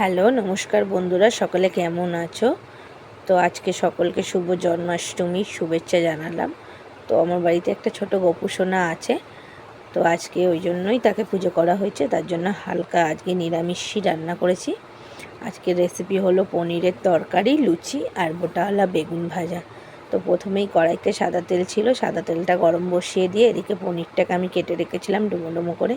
Hello, নমস্কার বন্ধুরা, সকলে কেমন আছো? তো আজকে সকলকে শুভ জন্মাষ্টমীর শুভেচ্ছা জানালাম। তো আমার বাড়িতে একটা ছোট গোপু সোনা আছে, তো আজকে ওই জন্যই তাকে পুজো করা হয়েছে। তার জন্য হালকা আজকে নিরামিষই রান্না করেছি। আজকের রেসিপি হলো পনিরের তরকারি, লুচি আর গোটাওয়ালা বেগুন ভাজা। তো প্রথমেই কড়াইতে সাদা তেল ছিল, সাদা তেলটা গরম বসিয়ে দিয়ে এদিকে পনিরটাকে আমি কেটে রেখেছিলাম ডুমো ডুমো করে।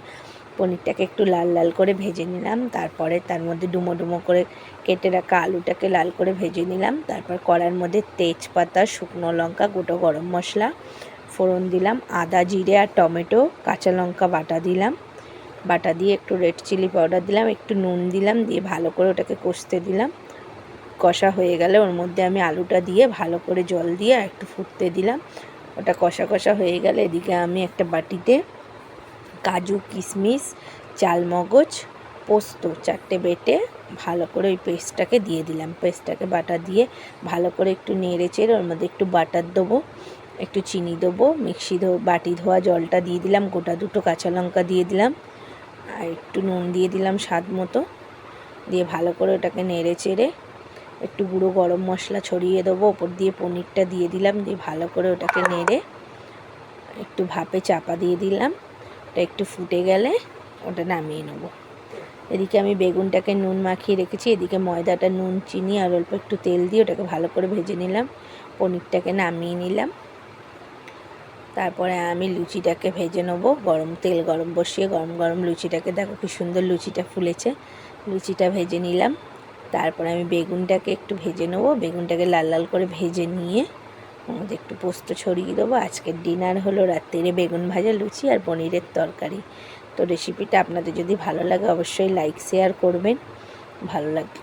পনিরটাকে একটু লাল লাল করে ভেজে নিলাম, তারপরে তার মধ্যে ডুমো ডুমো করে কেটে রাখা আলুটাকে লাল করে ভেজে নিলাম। তারপর কড়ার মধ্যে তেজপাতা, শুকনো লঙ্কা, গোটা গরম মশলা ফোড়ন দিলাম, আদা, জিরে আর টমেটো, কাঁচা লঙ্কা বাটা দিলাম। বাটা দিয়ে একটু রেড চিলি পাউডার দিলাম, একটু নুন দিলাম, দিয়ে ভালো করে ওটাকে কষতে দিলাম। কষা হয়ে গেলে ওর মধ্যে আমি আলুটা দিয়ে ভালো করে জল দিয়ে আর একটু ফুটতে দিলাম। ওটা কষা কষা হয়ে গেলে এদিকে আমি একটা বাটিতে কাজু, কিশমিশ, চালমগজ, পোস্ত 4টে বেটে ভালো করে ওই পেস্টটাকে দিয়ে দিলাম। পেস্টটাকে বাটা দিয়ে ভালো করে একটু নেড়ে চেড়ে ওর মধ্যে একটু বাটার দেবো, একটু চিনি দেবো, বাটি ধোয়া জলটা দিয়ে দিলাম, গোটা 2টো কাঁচা লঙ্কা দিয়ে দিলাম আর একটু নুন দিয়ে দিলাম স্বাদ মতো। দিয়ে ভালো করে ওটাকে নেড়ে চেড়ে একটু গুঁড়ো গরম মশলা ছড়িয়ে দেবো, ওপর দিয়ে পনিরটা দিয়ে দিলাম, দিয়ে ভালো করে ওটাকে নেড়ে একটু ভাপে চাপা দিয়ে দিলাম। ওটা একটু ফুটে গেলে ওটা নামিয়ে নেব। এদিকে আমি বেগুনটাকে নুন মাখিয়ে রেখেছি, এদিকে ময়দাটা নুন, চিনি আর অল্প একটু তেল দিয়ে ওটাকে ভালো করে ভেজে নিলাম। পনিরটাকে নামিয়ে নিলাম। তারপরে আমি লুচিটাকে ভেজে নেব। তেল গরম বসিয়ে গরম গরম লুচিটাকে, দেখো কি সুন্দর লুচিটা ফুলেছে। লুচিটা ভেজে নিলাম। তারপরে আমি বেগুনটাকে একটু ভেজে নেব। বেগুনটাকে লাল লাল করে ভেজে নিয়ে ওর মধ্যে একটু পোস্ত ছড়িয়ে দেবো। আজকের ডিনার হলো রাত্রিরে বেগুন ভাজা, লুচি আর পনিরের তরকারি। তো রেসিপিটা আপনাদের যদি ভালো লাগে অবশ্যই লাইক শেয়ার করবেন। ভালো লাগে